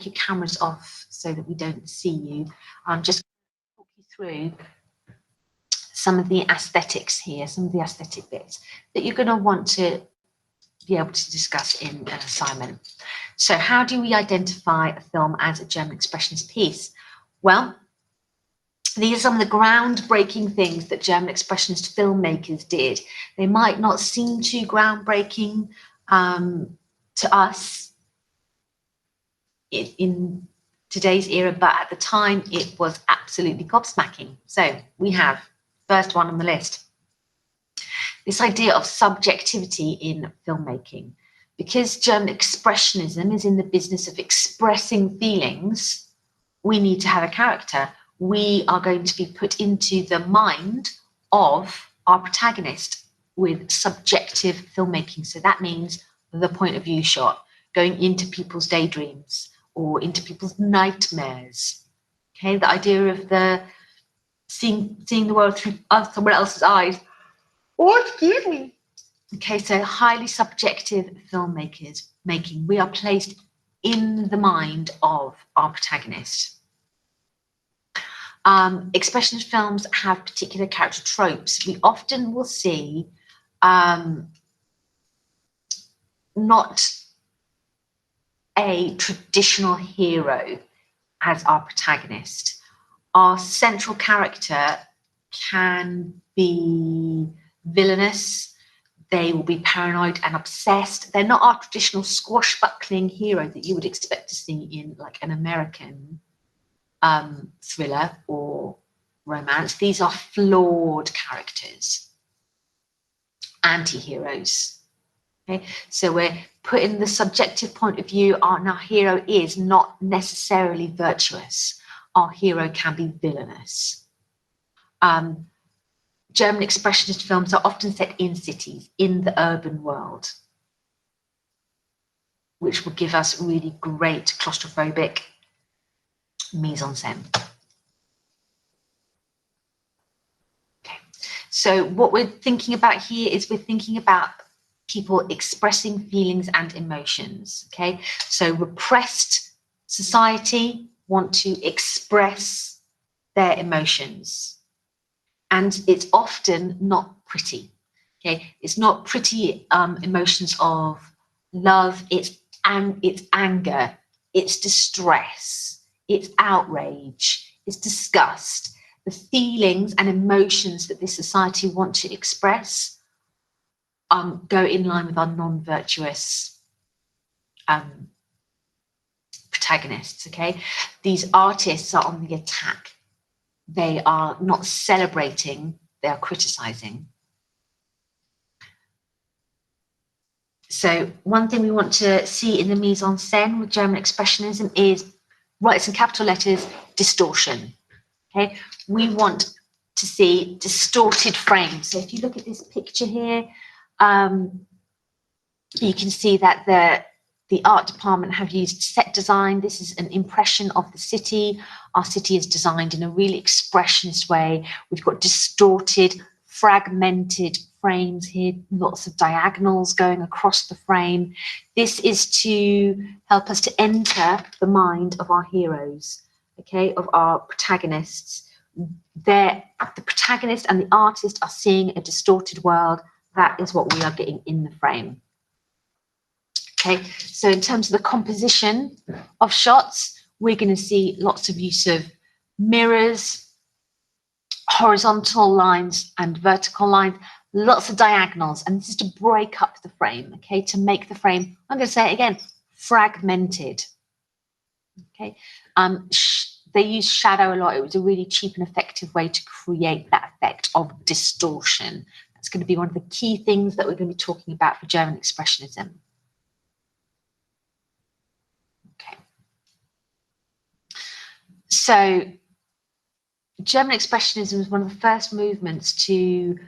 your cameras off so that we don't see you. Just talk you through some of the aesthetics here, some of the aesthetic bits that you're going to want to be able to discuss in an assignment. So how do we identify a film as a German Expressionist piece? Well, these are some of the groundbreaking things that German Expressionist filmmakers did. They might not seem too groundbreaking to us in today's era, but at the time it was absolutely gobsmacking. So we have first one on the list, this idea of subjectivity in filmmaking. Because German Expressionism is in the business of expressing feelings, we need to have a character. We are going to be put into the mind of our protagonist with subjective filmmaking. So that means the point of view shot, going into people's daydreams or into people's nightmares. Okay, the idea of the seeing the world through someone else's eyes. Oh, excuse me. Okay, so highly subjective filmmakers making. We are placed in the mind of our protagonist. Expressionist films have particular character tropes. We often will see not a traditional hero as our protagonist. Our central character can be villainous. They will be paranoid and obsessed. They're not our traditional swashbuckling hero that you would expect to see in like an American thriller or romance. These are flawed characters, anti-heroes. Okay, so we're putting the subjective point of view. Our hero is not necessarily virtuous. Our hero can be villainous. German Expressionist films are often set in cities, in the urban world, which will give us really great claustrophobic mise-en-scène. Okay, so what we're thinking about here is we're thinking about people expressing feelings and emotions. Okay, so repressed society want to express their emotions. And it's often not pretty. Okay, it's not pretty emotions of love. It's anger, it's distress, it's outrage, it's disgust. The feelings and emotions that this society want to express go in line with our non-virtuous protagonists. Okay, these artists are on the attack. They are not celebrating, they are criticizing. So one thing we want to see in the mise-en-scène with German Expressionism is, writes in capital letters, distortion. Okay, we want to see distorted frames. So if you look at this picture here, you can see that the art department have used set design. This is an impression of the city. Our city is designed in a really expressionist way. We've got distorted, fragmented frames here, lots of diagonals going across the frame. This is to help us to enter the mind of our heroes, okay, of our protagonists. The protagonist and the artist are seeing a distorted world. That is what we are getting in the frame. Okay, so in terms of the composition of shots, we're going to see lots of use of mirrors, horizontal lines and vertical lines, lots of diagonals, and this is to break up the frame, okay, to make the frame, I'm going to say it again, fragmented. Okay, they use shadow a lot. It was a really cheap and effective way to create that effect of distortion. That's going to be one of the key things that we're going to be talking about for German Expressionism. So German Expressionism was one of the first movements to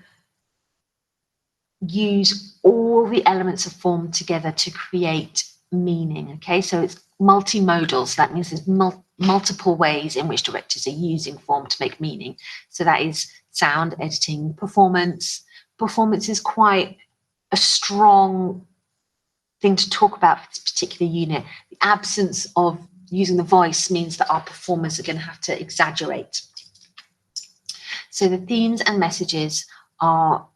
use all the elements of form together to create meaning. Okay, so it's multimodal, so that means there's multiple ways in which directors are using form to make meaning. So that is sound, editing, performance. Performance is quite a strong thing to talk about for this particular unit. The absence of using the voice means that our performers are going to have to exaggerate. So the themes and messages are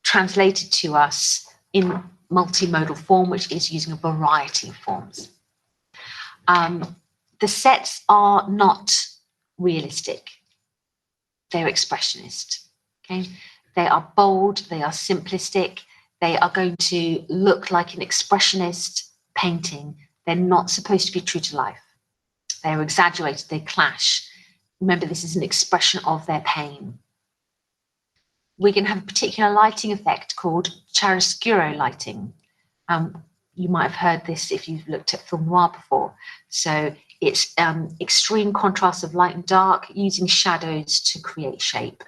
translated to us in multimodal form, which is using a variety of forms. The sets are not realistic. They're expressionist. Okay? They are bold, they are simplistic, they are going to look like an expressionist painting. They're not supposed to be true to life. They're exaggerated, they clash. Remember, this is an expression of their pain. We're going to have a particular lighting effect called chiaroscuro lighting. You might have heard this if you've looked at film noir before. So it's extreme contrast of light and dark using shadows to create shape.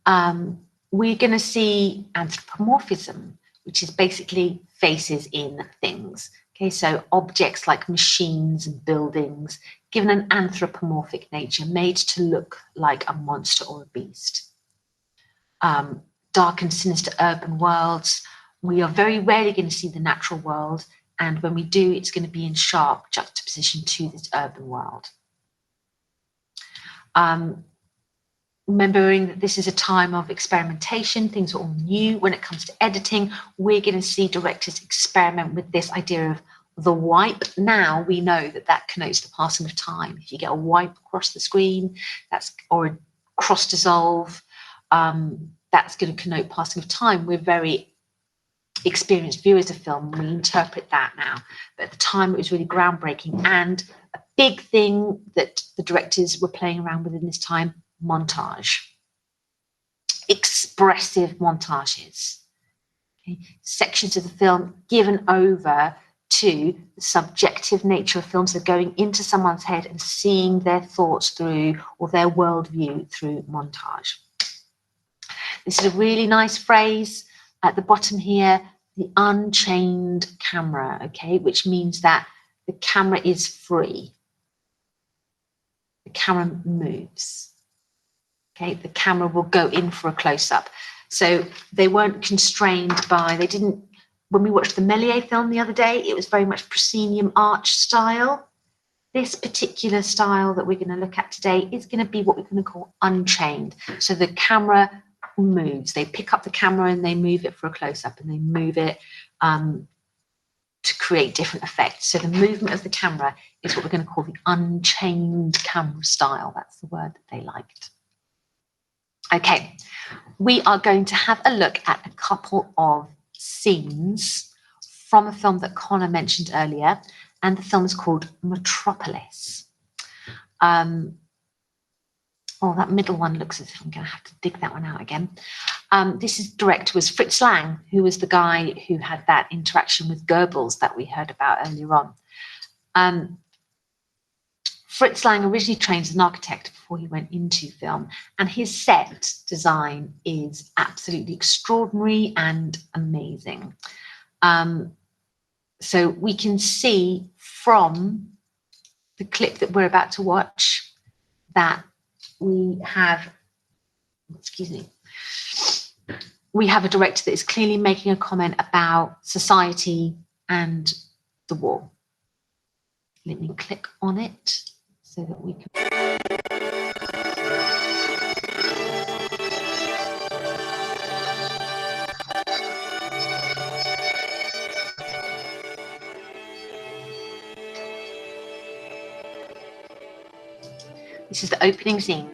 We're going to see anthropomorphism, which is basically faces in things. Okay, so objects like machines and buildings given an anthropomorphic nature, made to look like a monster or a beast. Dark and sinister urban worlds. We are very rarely going to see the natural world, and when we do, it's going to be in sharp juxtaposition to this urban world. Remembering that this is a time of experimentation, things are all new. When it comes to editing, we're going to see directors experiment with this idea of the wipe. Now we know that that connotes the passing of time. If you get a wipe across the screen, or a cross dissolve, that's going to connote passing of time. We're very experienced viewers of film, and we interpret that now. But at the time, it was really groundbreaking, and a big thing that the directors were playing around with in this time: montage, expressive montages. Okay? Sections of the film given over to the subjective nature of films, so going into someone's head and seeing their thoughts through, or their worldview through montage. This is a really nice phrase at the bottom here, the unchained camera, okay, which means that the camera is free. The camera moves. Okay, the camera will go in for a close-up. So they weren't constrained by, they didn't, when we watched the Méliès film the other day, it was very much proscenium arch style. This particular style that we're going to look at today is going to be what we're going to call unchained. So the camera moves. They pick up the camera and they move it for a close-up, and they move it to create different effects. So the movement of the camera is what we're going to call the unchained camera style. That's the word that they liked. Okay, we are going to have a look at a couple of scenes from a film that Connor mentioned earlier, and the film is called Metropolis. Oh, that middle one looks as if I'm going to have to dig that one out again. This director was Fritz Lang, who was the guy who had that interaction with Goebbels that we heard about earlier on. Fritz Lang originally trained as an architect before he went into film, and his set design is absolutely extraordinary and amazing. So we can see from the clip that we're about to watch that we have, we have a director that is clearly making a comment about society and the war. Let me click on it so that we can. This is the opening scene.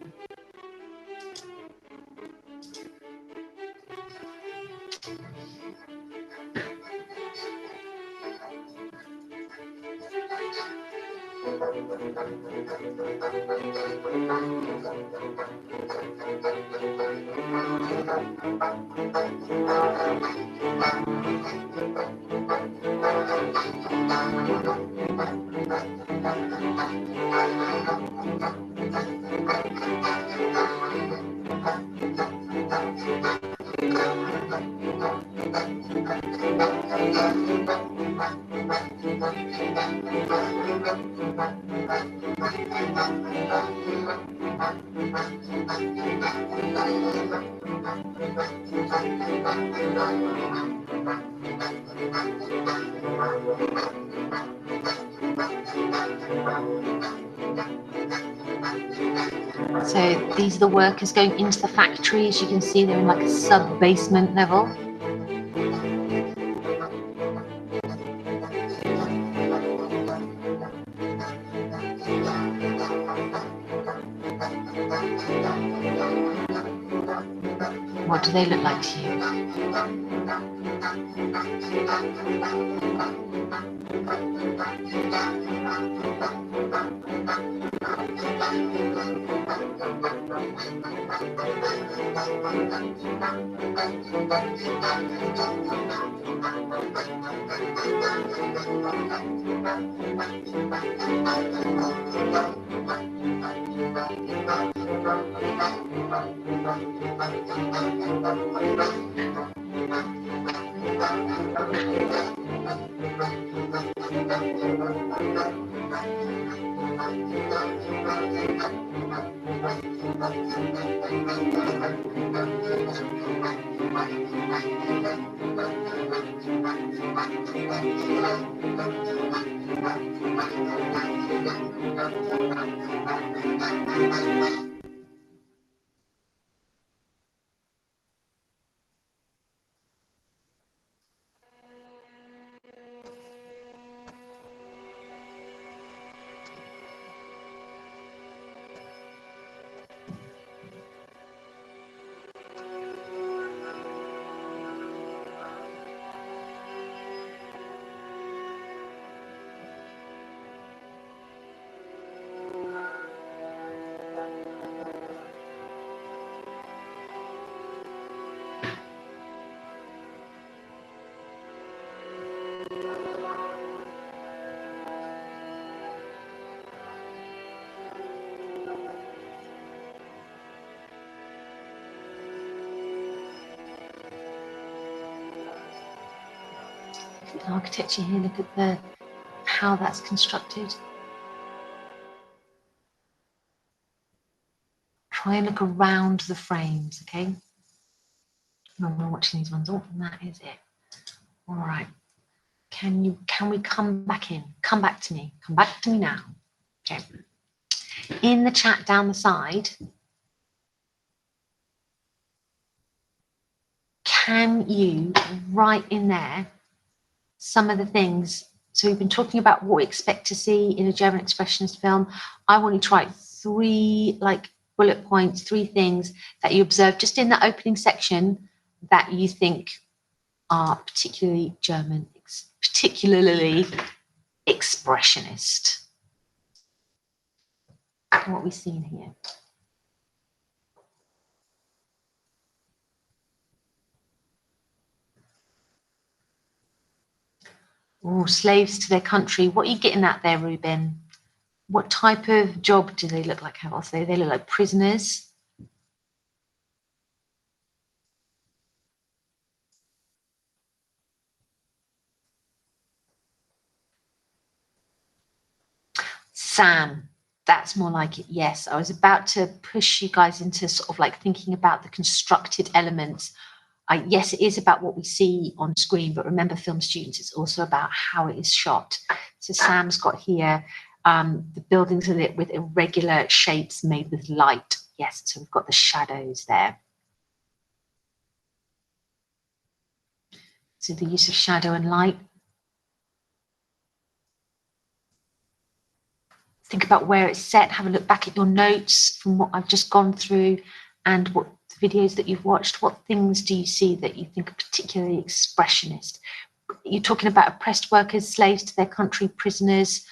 So these are the workers going into the factory. As you can see, they're in like a sub-basement level. What do they look like to you? The architecture here, look at how that's constructed. Try and look around the frames, okay? When we're watching these ones, oh, and that is it. All right. Can we come back in? Come back to me. Come back to me now. Okay. In the chat down the side, can you write in there some of the things? So we've been talking about what we expect to see in a German expressionist film. I want you to write 3 like bullet points, 3 things that you observed just in the opening section that you think are particularly German, particularly expressionist. What we've seen here. Oh, slaves to their country. What are you getting at there, Ruben? What type of job do they look like? How else they look like prisoners? Sam, that's more like it. Yes, I was about to push you guys into sort of like thinking about the constructed elements. Yes, it is about what we see on screen, but remember, film students, it's also about how it is shot. So Sam's got here, the buildings are lit with irregular shapes made with light. Yes, so we've got the shadows there. So the use of shadow and light. Think about where it's set, have a look back at your notes from what I've just gone through and what the videos that you've watched. What things do you see that you think are particularly expressionist? You're talking about oppressed workers, slaves to their country, prisoners,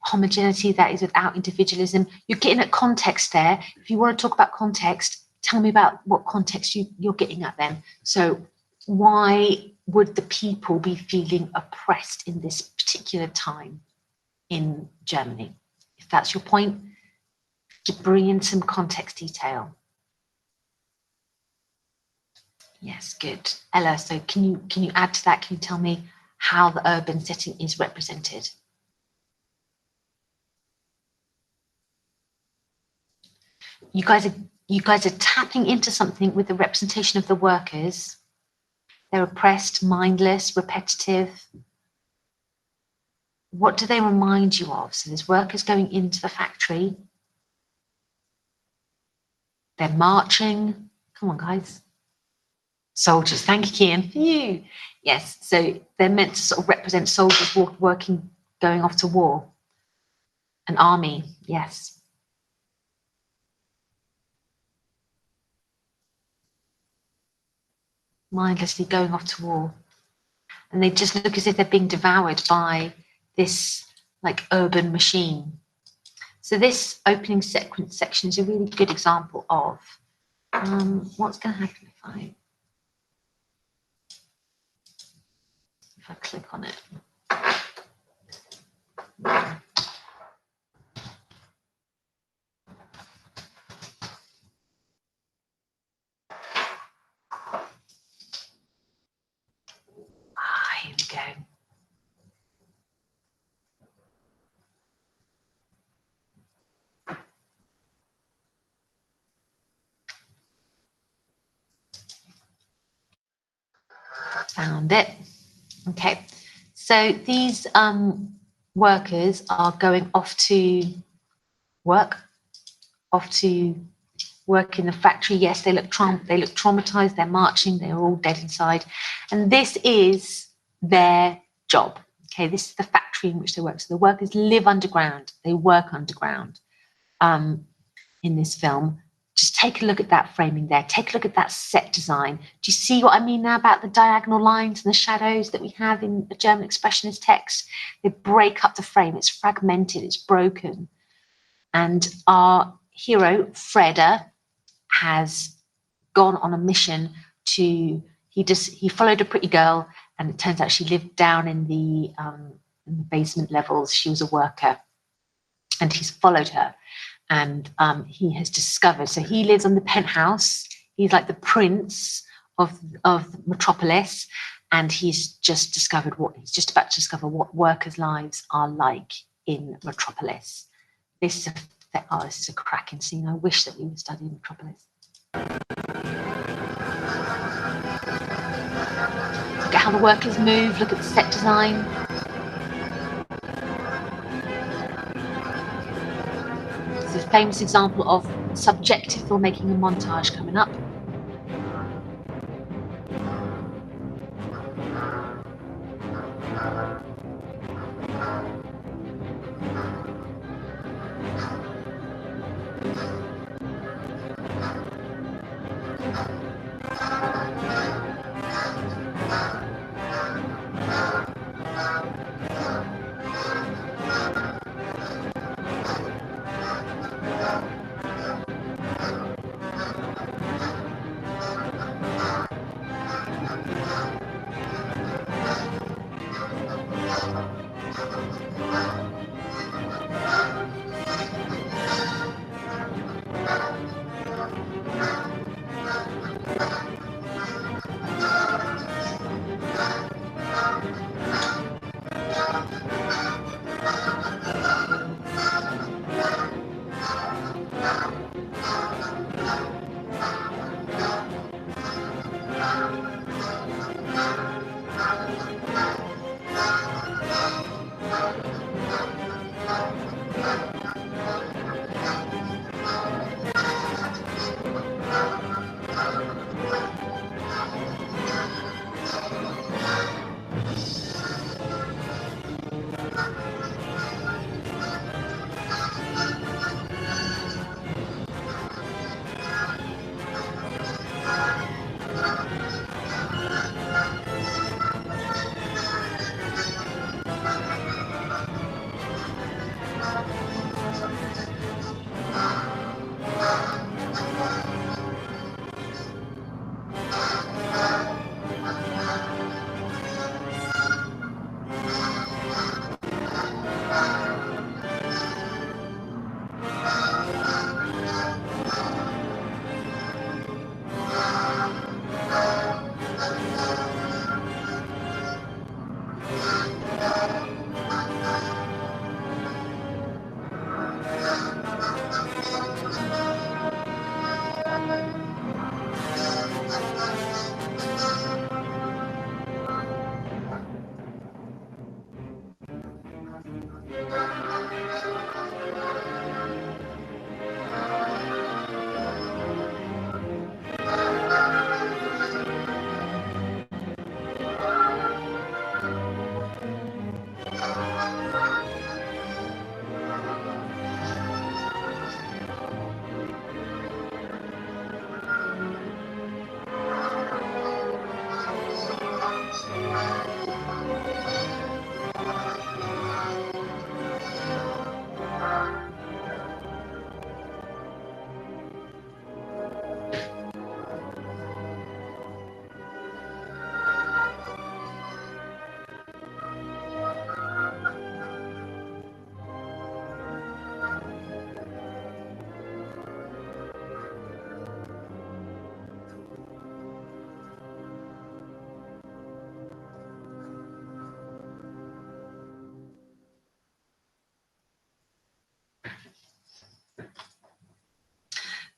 homogeneity that is without individualism. You're getting at context there. If you want to talk about context, tell me about what context you're getting at then. So why would the people be feeling oppressed in this particular time in Germany? If that's your point, to bring in some context detail. Yes, good. Ella, so can you add to that? Can you tell me how the urban setting is represented? you guys are tapping into something with the representation of the workers. They're oppressed, mindless, repetitive. What do they remind you of? So there's workers going into the factory. They're marching. Come on, guys. Soldiers. Thank you, Kian. Phew. Yes. So they're meant to sort of represent soldiers working, going off to war. An army. Yes. Mindlessly going off to war. And they just look as if they're being devoured by this like urban machine. So this opening section is a really good example of what's going to happen if I click on it. Here we go. Found it. Okay, so these workers are going off to work in the factory. Yes, they look traumatized. They're marching. They're all dead inside, and this is their job. Okay, this is the factory in which they work. So the workers live underground. They work underground. In this film. Just take a look at that framing there. Take a look at that set design. Do you see what I mean now about the diagonal lines and the shadows that we have in the German Expressionist text? They break up the frame. It's fragmented. It's broken. And our hero, Freda, has gone on a mission to. He followed a pretty girl, and it turns out she lived down in the basement levels. She was a worker, and he's followed her. And he has discovered, so he lives on the penthouse. He's like the prince of Metropolis, and he's just about to discover what workers' lives are like in Metropolis. This is a cracking scene. I wish that we were studying Metropolis. Look at how the workers move. Look at the set design. It's a famous example of subjective filmmaking and montage coming up.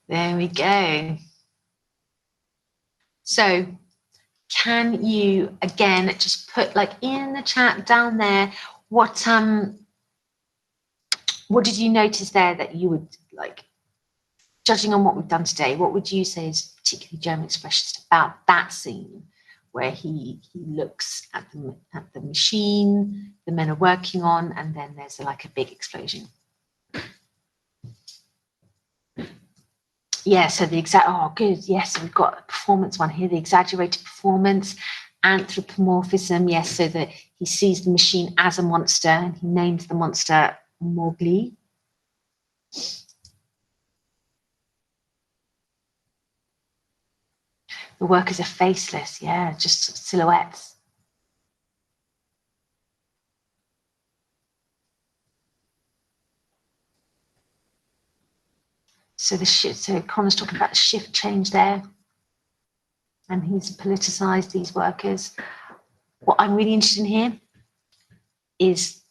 There we go. So can you again just put like in the chat down there what did you notice there that you would like, judging on what we've done today, what would you say is particularly German expressionist about that scene where he looks at the machine the men are working on, and then there's like a big explosion? Yeah, so the exact, oh good, yes, we've got a performance one here, the exaggerated performance, anthropomorphism, yes, so that he sees the machine as a monster and he names the monster Mowgli. The workers are faceless, yeah, just silhouettes. So the shift, so Connor's talking about the shift change there, and he's politicized these workers. What I'm really interested in here is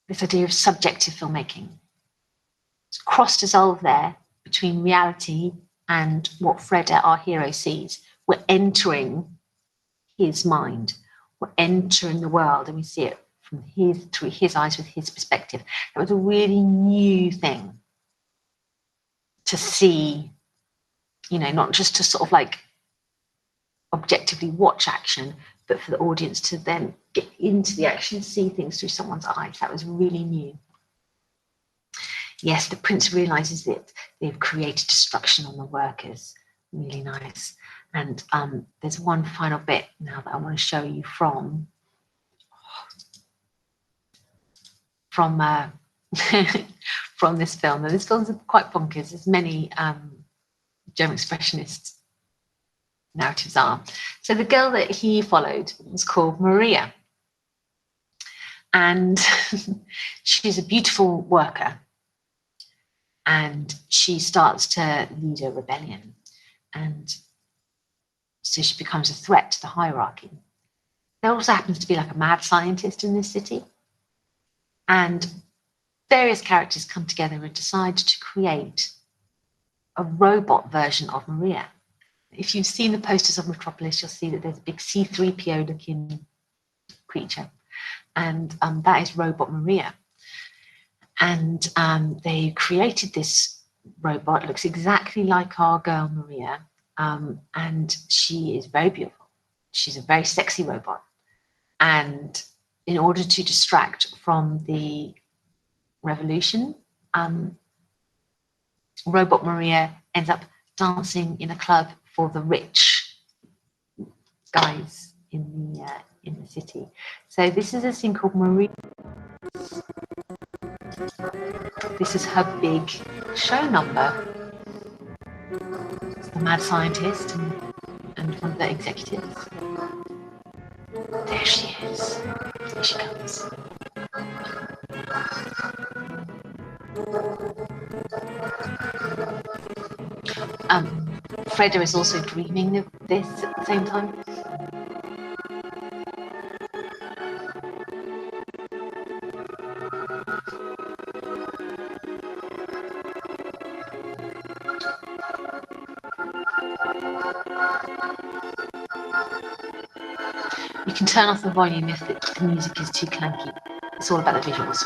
this idea of subjective filmmaking. It's cross-dissolve there between reality and what Fred, our hero, sees. We're entering his mind. We're entering the world, and we see it from through his eyes, with his perspective. It was a really new thing to see, you know, not just to sort of like objectively watch action, but for the audience to then get into the action, see things through someone's eyes. That was really new. Yes, the prince realizes that they've created destruction on the workers. Really nice. And there's one final bit now that I want to show you from from this film. And this film's quite bonkers, as many German expressionists narratives are. So the girl that he followed was called Maria, and she's a beautiful worker, and she starts to lead a rebellion, and so she becomes a threat to the hierarchy. There also happens to be like a mad scientist in this city, and various characters come together and decide to create a robot version of Maria. If you've seen the posters of Metropolis, you'll see that there's a big C-3PO looking creature, and that is Robot Maria. And they created this robot, looks exactly like our girl Maria, and she is very beautiful. She's a very sexy robot. And in order to distract from the revolution, Robot Maria ends up dancing in a club for the rich guys in the city. So this is a scene called Maria. This is her big show number. It's the mad scientist and one of the executives. There she is. Here she comes. Freda is also dreaming of this at the same time. You can turn off the volume if the music is too clanky. It's all about the visuals.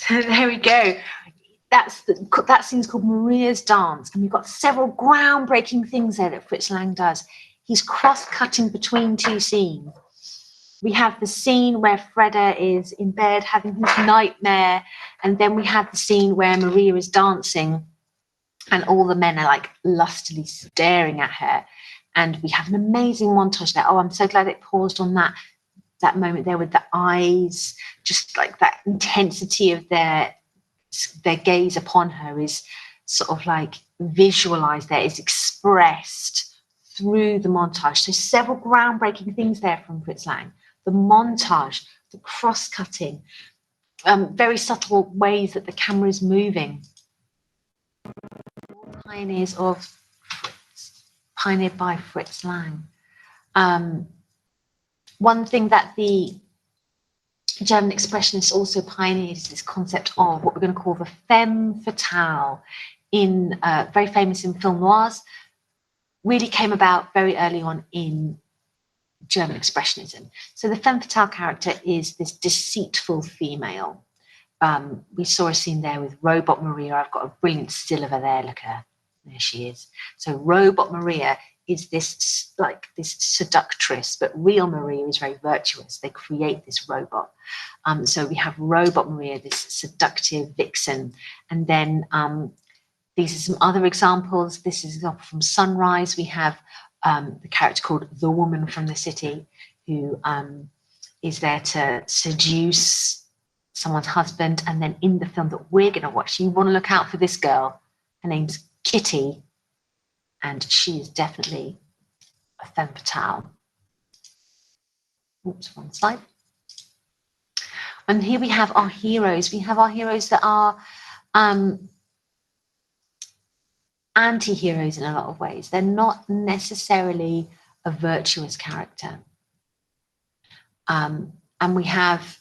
So there we go. That scene's called Maria's Dance, and we've got several groundbreaking things there that Fritz Lang does. He's cross-cutting between two scenes. We have the scene where Freda is in bed having his nightmare, and then we have the scene where Maria is dancing, and all the men are like lustily staring at her. And we have an amazing montage there. Oh, I'm so glad it paused on that moment there with the eyes, just like that intensity of their gaze upon her is sort of like visualized there, is expressed through the montage. So several groundbreaking things there from Fritz Lang. The montage, the cross-cutting, very subtle ways that the camera is moving. Pioneered by Fritz Lang. One thing that the German Expressionists also pioneered is this concept of what we're going to call the femme fatale, very famous in film noirs, really came about very early on in German Expressionism. So the femme fatale character is this deceitful female. We saw a scene there with Robot Maria. I've got a brilliant still of her there. Look at her. There she is. So Robot Maria is this seductress, but real Maria is very virtuous. They create this robot. So we have Robot Maria, this seductive vixen. And then these are some other examples. This is from Sunrise. We have the character called the Woman from the City, who is there to seduce someone's husband. And then in the film that we're going to watch, you want to look out for this girl. Her name's Kitty, and she is definitely a femme fatale. Oops, wrong slide. And here we have our heroes. We have our heroes that are anti-heroes in a lot of ways. They're not necessarily a virtuous character. And we have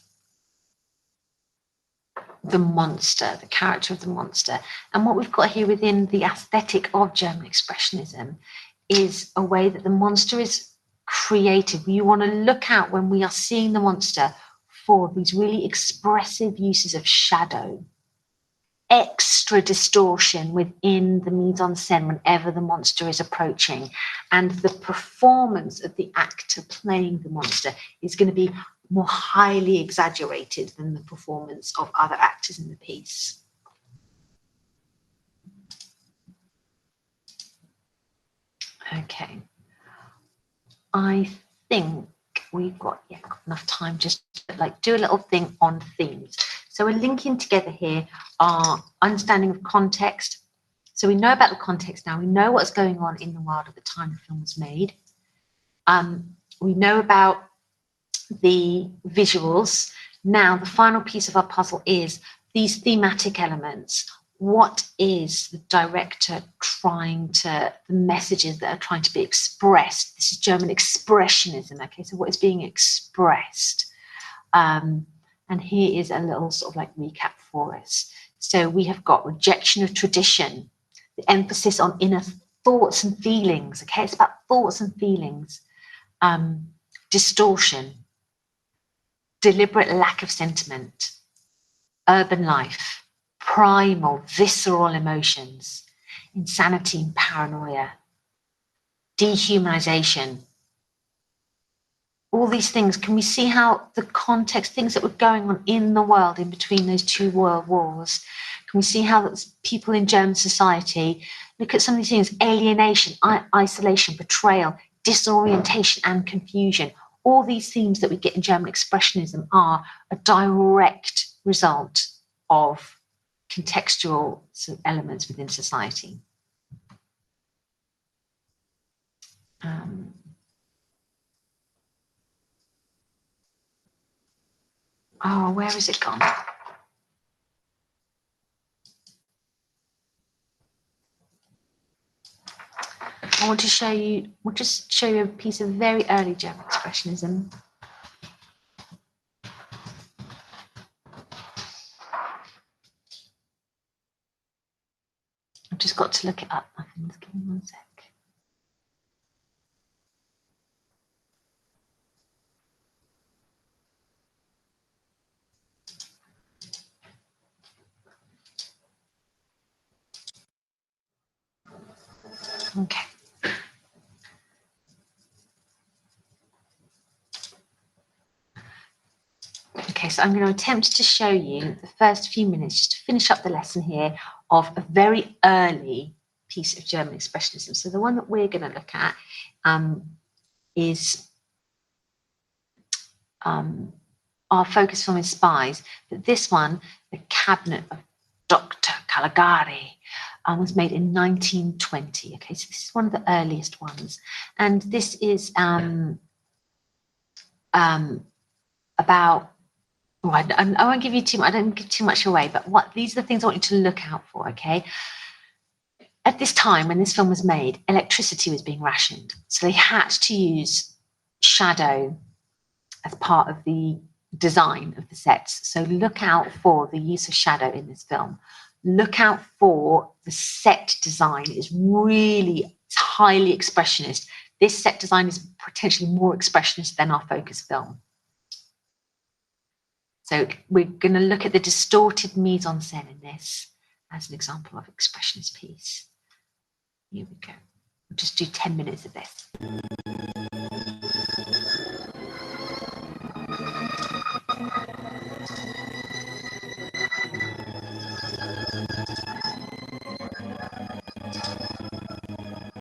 the monster, the character of the monster. And what we've got here within the aesthetic of German Expressionism is a way that the monster is created. You want to look out when we are seeing the monster for these really expressive uses of shadow, extra distortion within the mise-en-scène whenever the monster is approaching. And the performance of the actor playing the monster is going to be more highly exaggerated than the performance of other actors in the piece. Okay. I think we've got enough time just to do a little thing on themes. So we're linking together here our understanding of context. So we know about the context now. We know what's going on in the world at the time the film was made. We know about the visuals. Now, the final piece of our puzzle is these thematic elements. What is the director the messages that are trying to be expressed? This is German Expressionism, okay? So what is being expressed? And here is a little sort of recap for us. So we have got rejection of tradition, the emphasis on inner thoughts and feelings, okay? It's about thoughts and feelings. Distortion, deliberate lack of sentiment, urban life, primal, visceral emotions, insanity and paranoia, dehumanization. All these things, can we see how the context, things that were going on in the world in between those two world wars, can we see how people in German society look at some of these things, alienation, isolation, betrayal, disorientation and confusion. All these themes that we get in German Expressionism are a direct result of contextual elements within society. Oh, where has it gone? I want to show you, we'll just show you a piece of very early German Expressionism. I've just got to look it up. Just give me 1 sec. Okay. Okay, so I'm going to attempt to show you the first few minutes, just to finish up the lesson here, of a very early piece of German Expressionism. So the one that we're going to look at is our focus film is Spies, but this one, The Cabinet of Dr. Caligari, was made in 1920. Okay, so this is one of the earliest ones, and this is about. Oh, I won't give you too much. I don't give too much away, but these are the things I want you to look out for. Okay. At this time, when this film was made, electricity was being rationed, so they had to use shadow as part of the design of the sets. So look out for the use of shadow in this film. Look out for the set design. It's highly expressionist. This set design is potentially more expressionist than our focus film. So we're going to look at the distorted mise-en-scène in this as an example of expressionist piece. Here we go. We'll just do 10 minutes of this.